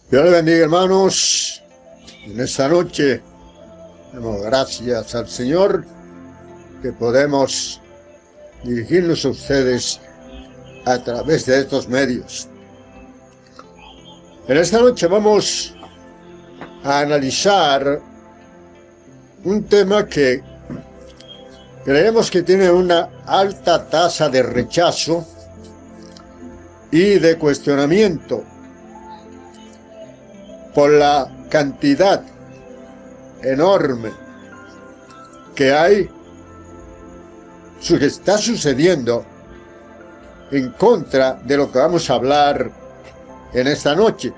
Dios le bendiga, hermanos. En esta noche damos gracias al Señor que podemos dirigirnos a ustedes a través de estos medios. En esta noche vamos a analizar un tema que creemos que tiene una alta tasa de rechazo y de cuestionamiento por la cantidad enorme que hay, que está sucediendo en contra de lo que vamos a hablar en esta noche.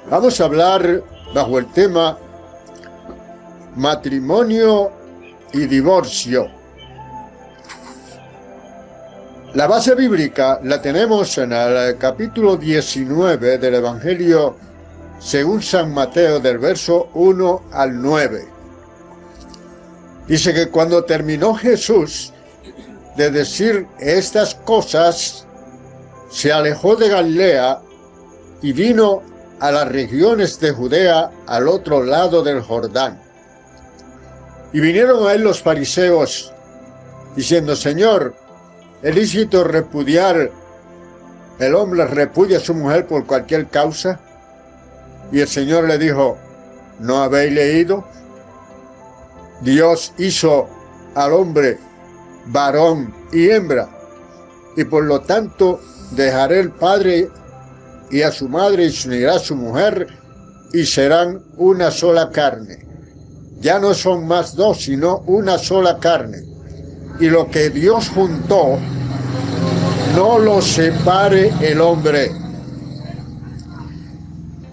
Vamos a hablar bajo el tema matrimonio y divorcio. La base bíblica la tenemos en el capítulo 19 del Evangelio según San Mateo, del verso 1 al 9. Dice que cuando terminó Jesús de decir estas cosas, se alejó de Galilea y vino a las regiones de Judea al otro lado del Jordán. Y vinieron a él los fariseos, diciendo: Señor, ¿es lícito repudiar? ¿El hombre repudia a su mujer por cualquier causa? Y el Señor le dijo: ¿no habéis leído? Dios hizo al hombre varón y hembra, y por lo tanto dejará el padre y a su madre y se unirá a su mujer, y serán una sola carne. Ya no son más dos, sino una sola carne. Y lo que Dios juntó, no lo separe el hombre.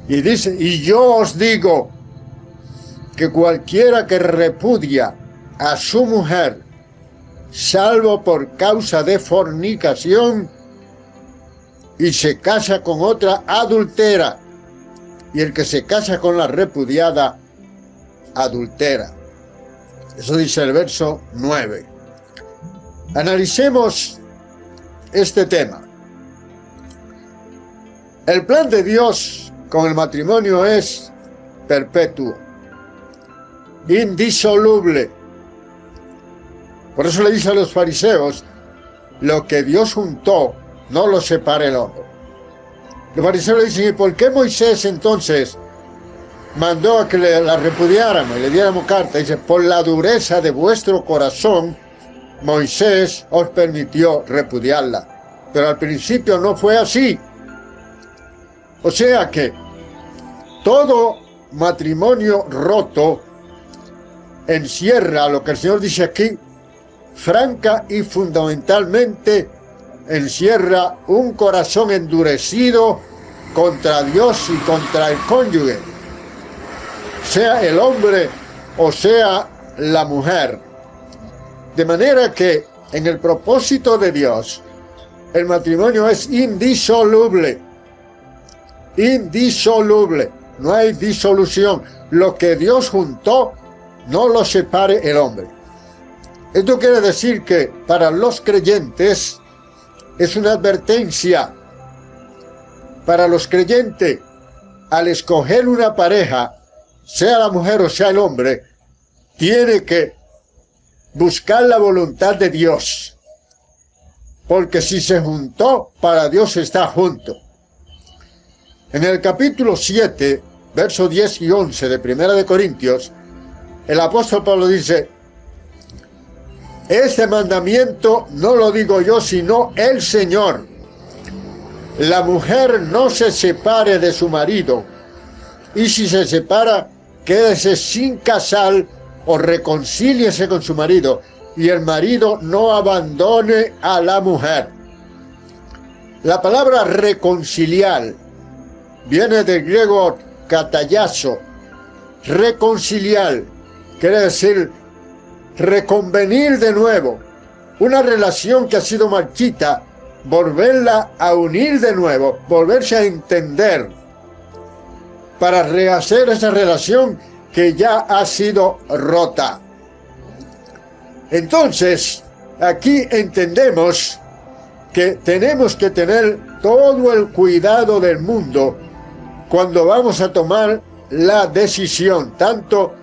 Y dice: y yo os digo que cualquiera que repudia a su mujer, salvo por causa de fornicación, y se casa con otra, adultera, y el que se casa con la repudiada, adultera. Eso dice el verso 9. Analicemos este tema. El plan de Dios con el matrimonio es perpetuo, indisoluble. Por eso le dice a los fariseos: lo que Dios juntó, no lo separe el hombre. Los fariseos le dicen: ¿y por qué Moisés entonces mandó a que la repudiáramos y le diéramos carta? Dice: por la dureza de vuestro corazón, Moisés os permitió repudiarla. Pero al principio no fue así. O sea que todo matrimonio roto encierra lo que el Señor dice aquí, franca y fundamentalmente encierra un corazón endurecido contra Dios y contra el cónyuge, sea el hombre o sea la mujer. De manera que en el propósito de Dios, el matrimonio es indisoluble. Indisoluble. No hay disolución. Lo que Dios juntó, no lo separe el hombre. Esto quiere decir que para los creyentes es una advertencia. Para los creyentes, al escoger una pareja, sea la mujer o sea el hombre, tiene que buscar la voluntad de Dios. Porque si se juntó, para Dios está junto. En el capítulo 7, versos 10 y 11 de Primera de Corintios, el apóstol Pablo dice: este mandamiento no lo digo yo, sino el Señor. La mujer no se separe de su marido, y si se separa, quédese sin casar o reconcíliese con su marido, y el marido no abandone a la mujer. La palabra reconciliar viene del griego katayaso. Reconciliar quiere decir reconvenir de nuevo. Una relación que ha sido marchita, volverla a unir de nuevo, volverse a entender, para rehacer esa relación que ya ha sido rota. Entonces, aquí entendemos que tenemos que tener todo el cuidado del mundo cuando vamos a tomar la decisión, tanto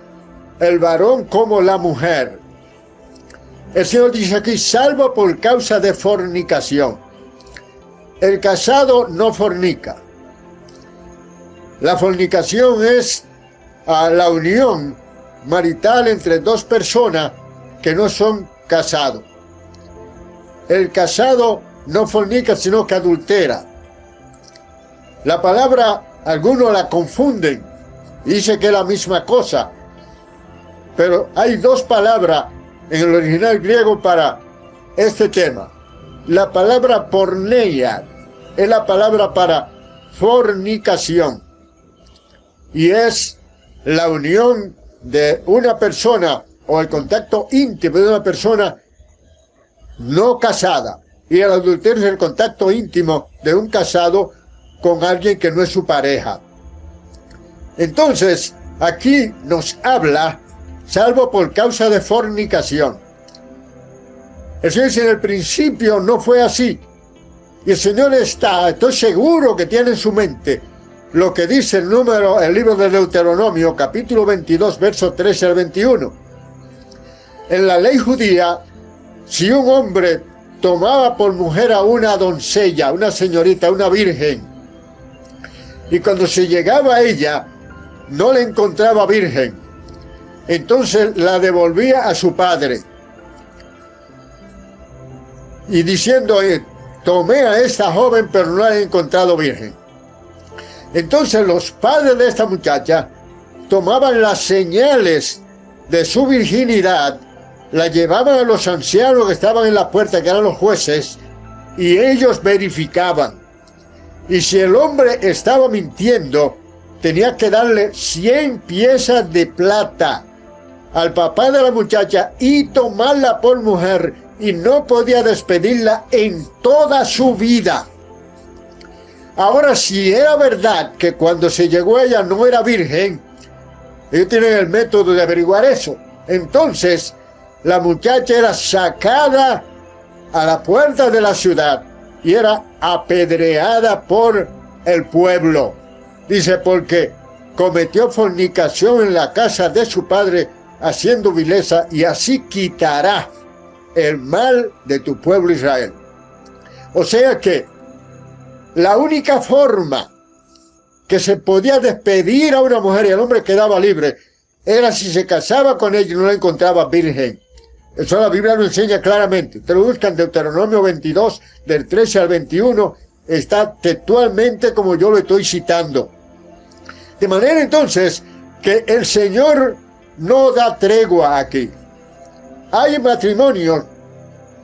el varón como la mujer. El Señor dice aquí, salvo por causa de fornicación. El casado no fornica. La fornicación es la unión marital entre dos personas que no son casados. El casado no fornica, sino que adultera. La palabra, algunos la confunden, dice que es la misma cosa, pero hay dos palabras en el original griego para este tema. La palabra porneia es la palabra para fornicación y es la unión de una persona o el contacto íntimo de una persona no casada, y el adulterio es el contacto íntimo de un casado con alguien que no es su pareja. Entonces, aquí nos habla, salvo por causa de fornicación. El Señor dice, en el principio no fue así. Y el Señor estoy seguro que tiene en su mente lo que dice el libro de Deuteronomio, capítulo 22, versos 13 al 21. En la ley judía, si un hombre tomaba por mujer a una doncella, una señorita, una virgen, y cuando se llegaba a ella, no la encontraba virgen, entonces la devolvía a su padre. Y diciendo, tomé a esta joven, pero no la he encontrado virgen. Entonces los padres de esta muchacha tomaban las señales de su virginidad, la llevaban a los ancianos que estaban en la puerta, que eran los jueces, y ellos verificaban. Y si el hombre estaba mintiendo, tenía que darle 100 piezas de plata al papá de la muchacha y tomarla por mujer, y no podía despedirla en toda su vida. Ahora, si era verdad que cuando se llegó a ella no era virgen, ellos tienen el método de averiguar eso. Entonces, la muchacha era sacada a la puerta de la ciudad y era apedreada por el pueblo. Dice, porque cometió fornicación en la casa de su padre, haciendo vileza, y así quitará el mal de tu pueblo Israel. O sea que la única forma que se podía despedir a una mujer y el hombre quedaba libre era si se casaba con ella y no la encontraba virgen. Eso la Biblia lo enseña claramente. Te lo buscan en Deuteronomio 22, del 13 al 21, está textualmente como yo lo estoy citando. De manera entonces que el Señor no da tregua aquí. Hay matrimonios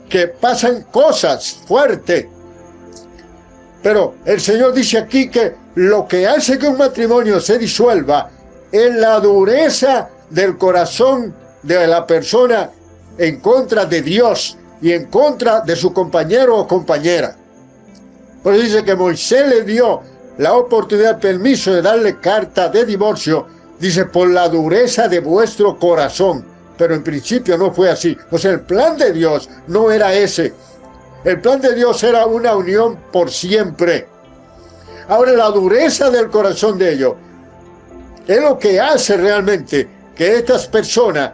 que pasan cosas fuertes, pero el Señor dice aquí que lo que hace que un matrimonio se disuelva es la dureza del corazón de la persona en contra de Dios y en contra de su compañero o compañera. Por eso dice que Moisés le dio la oportunidad, el permiso de darle carta de divorcio, dice, por la dureza de vuestro corazón. Pero en principio no fue así. O sea, el plan de Dios no era ese. El plan de Dios era una unión por siempre. Ahora, la dureza del corazón de ellos es lo que hace realmente que estas personas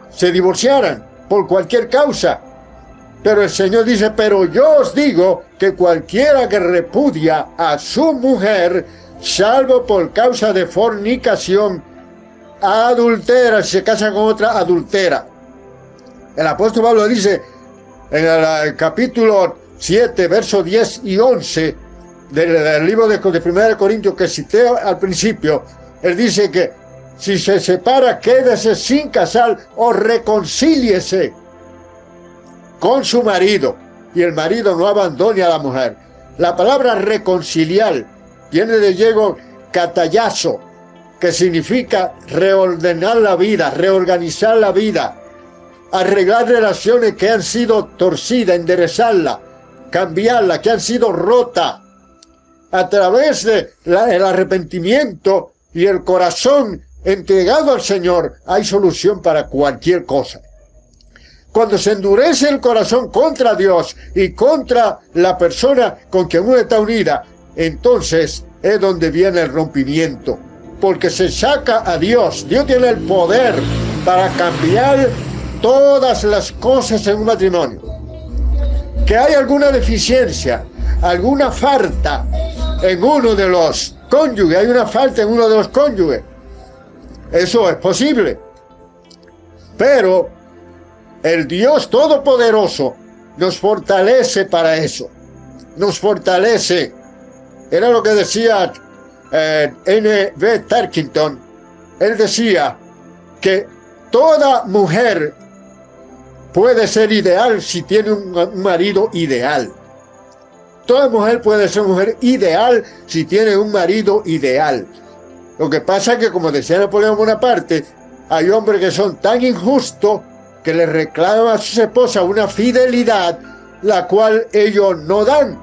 se divorciaran por cualquier causa. Pero el Señor dice, pero yo os digo que cualquiera que repudia a su mujer, salvo por causa de fornicación, adultera, si se casa con otra, adultera. El apóstol Pablo dice en el capítulo 7, versos 10 y 11 del libro de 1 Corintios que cité al principio, él dice que si se separa, quédese sin casar o reconcíliese con su marido, y el marido no abandone a la mujer. La palabra reconciliar viene de griego katayazo, que significa reordenar la vida, reorganizar la vida, arreglar relaciones que han sido torcidas, enderezarlas, cambiarlas, que han sido rotas. A través del arrepentimiento y el corazón entregado al Señor, hay solución para cualquier cosa. Cuando se endurece el corazón contra Dios y contra la persona con quien uno está unida, entonces es donde viene el rompimiento, porque se saca a Dios. Dios tiene el poder para cambiar todas las cosas en un matrimonio. Que hay alguna deficiencia, alguna falta en uno de los cónyuges, hay una falta en uno de los cónyuges, eso es posible, pero el Dios Todopoderoso nos fortalece para eso, nos fortalece. Era lo que decía N.B. Tarkington. Él decía que toda mujer puede ser ideal si tiene un marido ideal. Toda mujer puede ser mujer ideal si tiene un marido ideal. Lo que pasa es que, como decía Napoleón Bonaparte, hay hombres que son tan injustos que le reclaman a sus esposas una fidelidad la cual ellos no dan.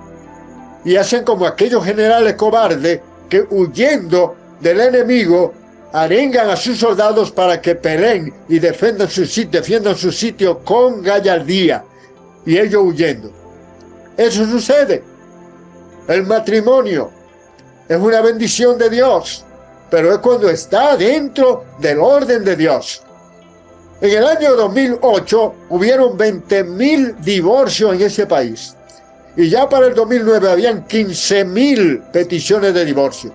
Y hacen como aquellos generales cobardes que, huyendo del enemigo, arengan a sus soldados para que peleen y defiendan su sitio con gallardía, y ellos huyendo. Eso sucede. El matrimonio es una bendición de Dios, pero es cuando está dentro del orden de Dios. En el año 2008 hubieron 20.000 divorcios en ese país, y ya para el 2009 habían 15.000 peticiones de divorcio.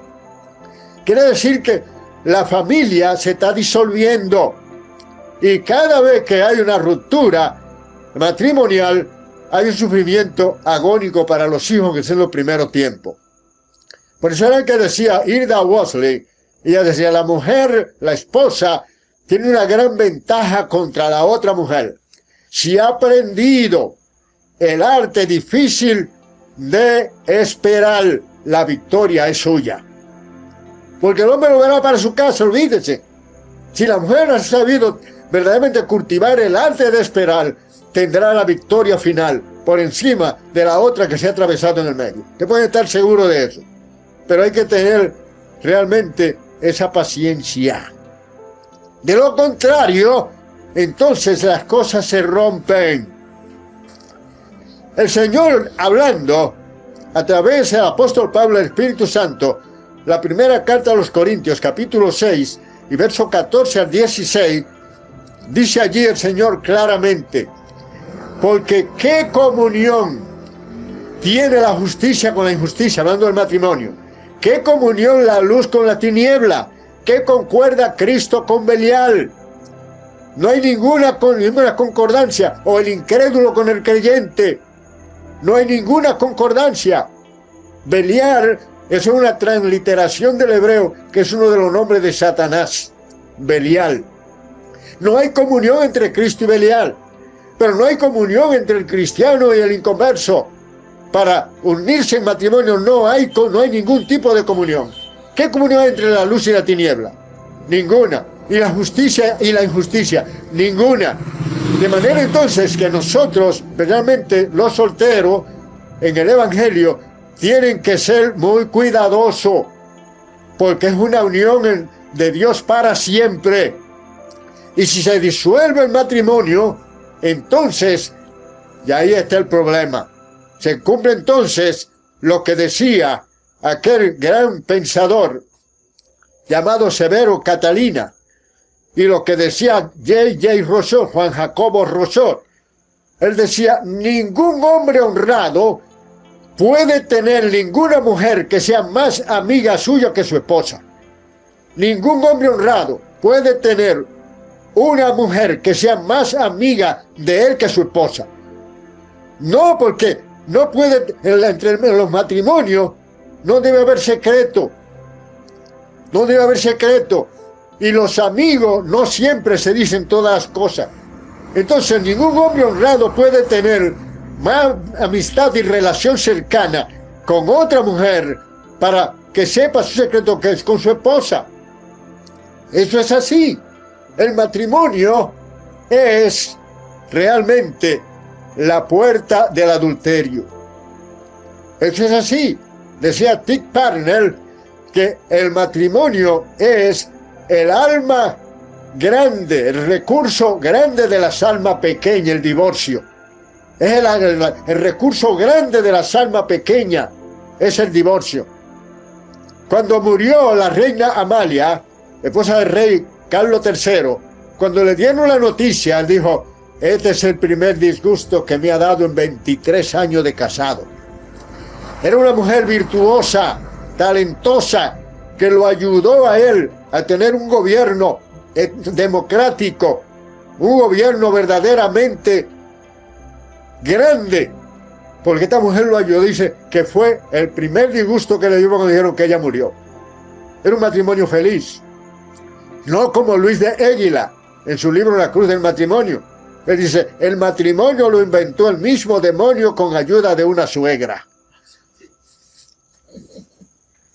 Quiere decir que la familia se está disolviendo, y cada vez que hay una ruptura matrimonial hay un sufrimiento agónico para los hijos, que es en los primeros tiempos. Por eso era que decía Ida Wosley, ella decía, la mujer, la esposa, tiene una gran ventaja contra la otra mujer. Si ha aprendido el arte difícil de esperar, la victoria es suya. Porque el hombre lo verá para su casa, olvídese. Si la mujer ha sabido verdaderamente cultivar el arte de esperar, tendrá la victoria final por encima de la otra que se ha atravesado en el medio. Te pueden estar seguro de eso. Pero hay que tener realmente esa paciencia. De lo contrario, entonces las cosas se rompen. El Señor, hablando a través del apóstol Pablo, el Espíritu Santo, la primera carta a los Corintios, capítulo 6, y verso 14 al 16, dice allí el Señor claramente, porque ¿qué comunión tiene la justicia con la injusticia? Hablando del matrimonio. ¿Qué comunión la luz con la tiniebla? ¿Qué concuerda Cristo con Belial? No hay ninguna concordancia. O el incrédulo con el creyente. No hay ninguna concordancia. Belial es una transliteración del hebreo, que es uno de los nombres de Satanás. Belial. No hay comunión entre Cristo y Belial. Pero no hay comunión entre el cristiano y el inconverso. Para unirse en matrimonio no hay ningún tipo de comunión. ¿Qué comunión hay entre la luz y la tiniebla? Ninguna. ¿Y la justicia y la injusticia? Ninguna. De manera entonces que nosotros, realmente los solteros, en el Evangelio, tienen que ser muy cuidadosos, porque es una unión de Dios para siempre. Y si se disuelve el matrimonio, entonces, y ahí está el problema. Se cumple entonces lo que decía aquel gran pensador llamado Severo Catalina, y lo que decía J.J. Rousseau, Juan Jacobo Rousseau. Él decía, ningún hombre honrado puede tener ninguna mujer que sea más amiga suya que su esposa. Ningún hombre honrado puede tener una mujer que sea más amiga de él que su esposa. No, porque no puede, entre los matrimonios no debe haber secreto. No debe haber secreto. Y los amigos no siempre se dicen todas las cosas. Entonces ningún hombre honrado puede tener más amistad y relación cercana con otra mujer para que sepa su secreto, que es con su esposa. Eso es así. El matrimonio es realmente la puerta del adulterio. Eso es así. Decía Dick Parnell que el matrimonio es el alma grande, el recurso grande de las almas pequeñas, el divorcio. Es el recurso grande de las almas pequeñas, es el divorcio. Cuando murió la reina Amalia, esposa del rey Carlos III, cuando le dieron la noticia, él dijo: este es el primer disgusto que me ha dado en 23 años de casado. Era una mujer virtuosa, talentosa, que lo ayudó a él a tener un gobierno democrático, un gobierno verdaderamente grande, porque esta mujer lo ayudó. Dice que fue el primer disgusto que le dio cuando dijeron que ella murió. Era un matrimonio feliz, no como Luis de Éguila en su libro La cruz del matrimonio. Él dice: el matrimonio lo inventó el mismo demonio con ayuda de una suegra.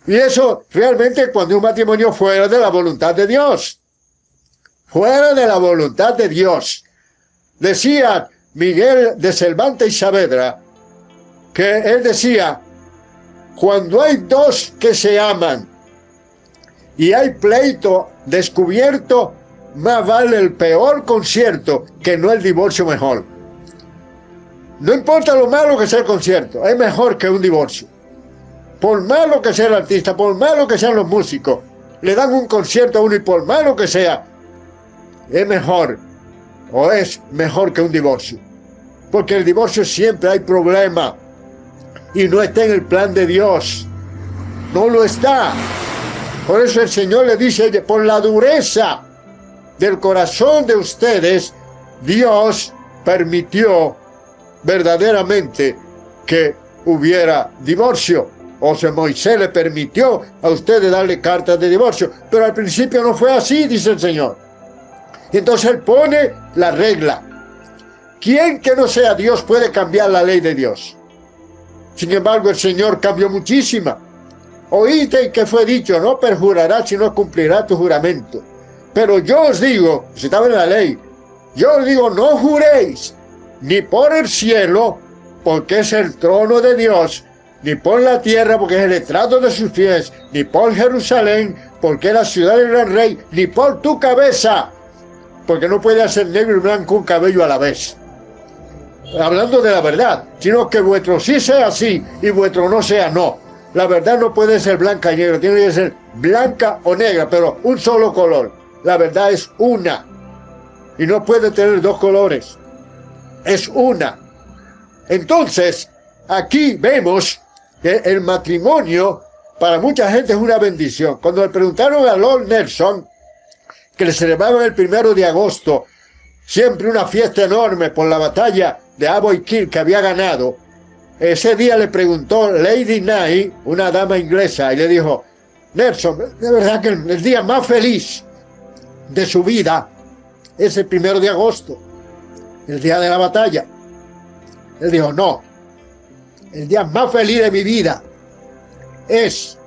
Y eso realmente cuando un matrimonio fuera de la voluntad de Dios. Fuera de la voluntad de Dios. Decía Miguel de Cervantes y Saavedra, que él decía: cuando hay dos que se aman y hay pleito descubierto, más vale el peor concierto que no el divorcio mejor. No importa lo malo que sea el concierto, es mejor que un divorcio. Por malo que sea el artista, por malo que sean los músicos, le dan un concierto a uno y por malo que sea, es mejor que un divorcio. Porque el divorcio siempre hay problema y no está en el plan de Dios. No lo está. Por eso el Señor le dice: por la dureza del corazón de ustedes, Dios permitió verdaderamente que hubiera divorcio. O sea, Moisés le permitió a ustedes darle cartas de divorcio, pero al principio no fue así, dice el Señor. Y entonces Él pone la regla. ¿Quién que no sea Dios puede cambiar la ley de Dios? Sin embargo, el Señor cambió muchísima. Oíste que fue dicho: no perjurarás, sino cumplirás tu juramento. Pero yo os digo, si estaba en la ley, yo os digo: no juréis, ni por el cielo, porque es el trono de Dios, ni por la tierra, porque es el estrado de sus pies, ni por Jerusalén, porque es la ciudad del gran rey, ni por tu cabeza, porque no puede hacer negro y blanco un cabello a la vez. Hablando de la verdad, sino que vuestro sí sea sí y vuestro no sea no. La verdad no puede ser blanca y negra, tiene que ser blanca o negra, pero un solo color. La verdad es una y no puede tener dos colores, es una. Entonces, aquí vemos que el matrimonio para mucha gente es una bendición. Cuando le preguntaron a Lord Nelson, que le celebraban el 1 de agosto, siempre una fiesta enorme por la batalla de Aboukir que había ganado, ese día le preguntó Lady Nye, una dama inglesa, y le dijo: Nelson, de verdad que el día más feliz de su vida es el 1 de agosto, el día de la batalla. Él dijo: no, el día más feliz de mi vida es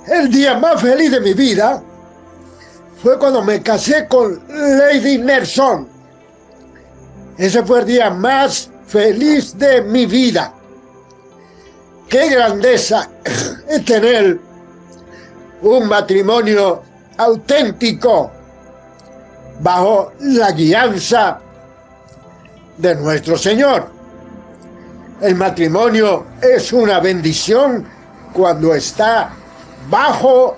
el día más feliz de mi vida fue cuando me casé con Lady Nelson. Ese fue el día más feliz de mi vida. Qué grandeza es tener un matrimonio auténtico bajo la guianza de nuestro Señor. El matrimonio es una bendición cuando está bajo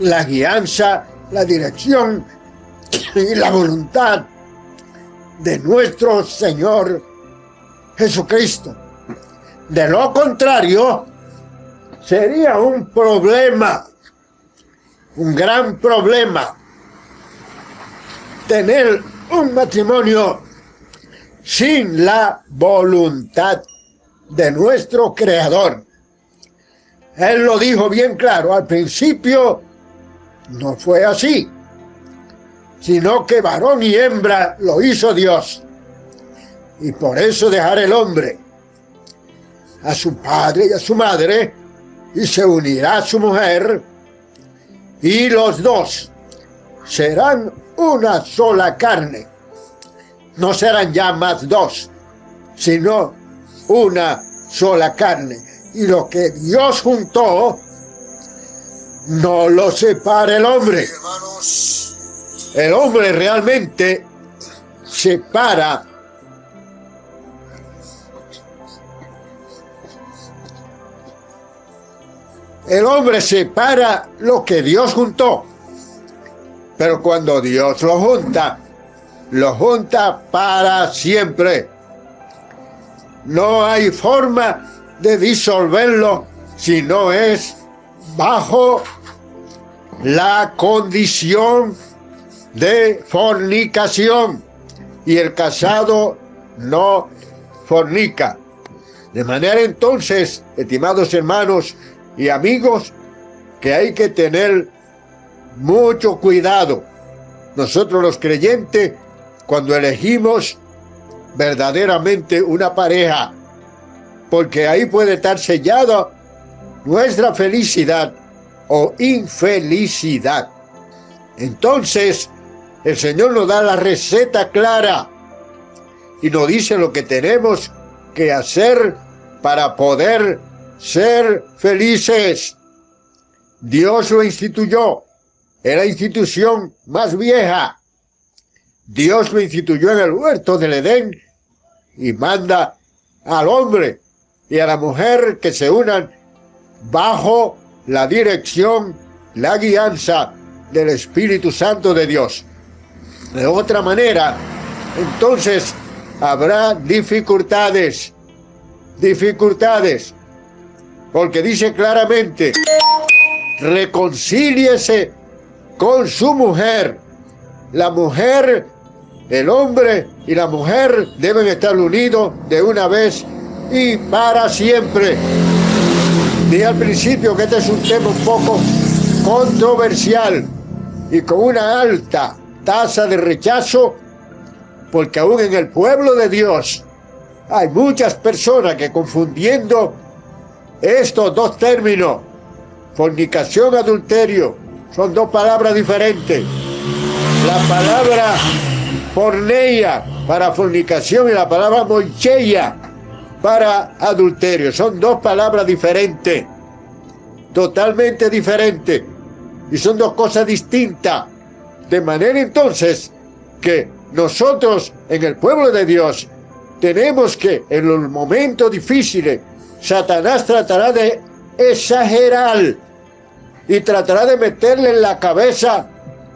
la guianza, la dirección y la voluntad de nuestro Señor Jesucristo. De lo contrario, sería un problema, un gran problema, tener un matrimonio sin la voluntad de nuestro Creador. Él lo dijo bien claro, al principio no fue así. sino que varón y hembra lo hizo Dios. Y por eso dejará el hombre a su padre y a su madre, y se unirá a su mujer, y los dos serán una sola carne. No serán ya más dos, sino una sola carne. Y lo que Dios juntó, no lo separa el hombre. El hombre realmente separa lo que Dios juntó. Pero cuando Dios lo junta para siempre. No hay forma de disolverlo si no es bajo la condición de fornicación. Y el casado no fornica. De manera entonces, estimados hermanos y amigos, que hay que tener mucho cuidado. Nosotros los creyentes, cuando elegimos verdaderamente una pareja, porque ahí puede estar sellada nuestra felicidad o infelicidad. Entonces, el Señor nos da la receta clara y nos dice lo que tenemos que hacer para poder ser felices. Dios lo instituyó, es la institución más vieja. Dios lo instituyó en el huerto del Edén y manda al hombre y a la mujer que se unan bajo la dirección, la guianza del Espíritu Santo de Dios. De otra manera, entonces habrá dificultades, porque dice claramente: reconcíliese con su mujer. La mujer, el hombre y la mujer deben estar unidos de una vez y para siempre. Dije al principio que este es un tema un poco controversial y con una alta tasa de rechazo, porque aún en el pueblo de Dios hay muchas personas que, confundiendo estos dos términos, fornicación, adulterio, son dos palabras diferentes. La palabra porneia para fornicación y la palabra moicheia para adulterio son dos palabras diferentes, totalmente diferentes, y son dos cosas distintas. De manera entonces que nosotros en el pueblo de Dios tenemos que, en los momentos difíciles, Satanás tratará de exagerar y tratará de meterle en la cabeza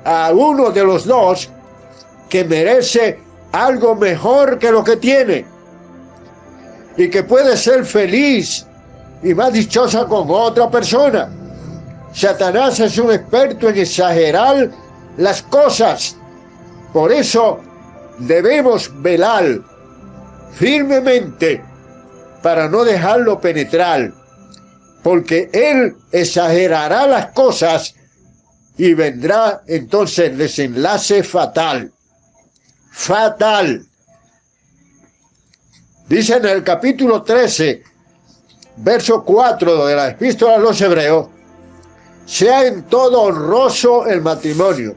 a uno de los dos que merece algo mejor que lo que tiene y que puede ser feliz y más dichosa con otra persona. Satanás es un experto en exagerar las cosas. Por eso debemos velar firmemente para no dejarlo penetrar, porque él exagerará las cosas y vendrá entonces el desenlace fatal. Fatal. Dice en el capítulo 13, verso 4 de la Epístola a los Hebreos: sea en todo honroso el matrimonio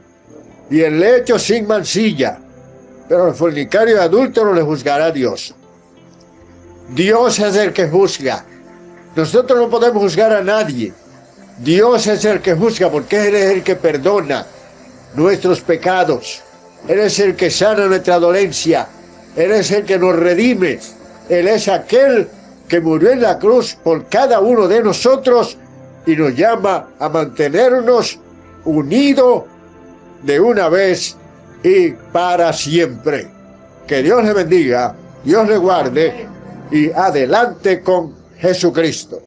y el lecho sin mancilla, pero el fornicario y adúltero le juzgará Dios. Dios es el que juzga. Nosotros no podemos juzgar a nadie. Dios es el que juzga, porque Él es el que perdona nuestros pecados. Él es el que sana nuestra dolencia. Él es el que nos redime. Él es aquel que murió en la cruz por cada uno de nosotros y nos llama a mantenernos unidos de una vez y para siempre. Que Dios le bendiga, Dios le guarde y adelante con Jesucristo.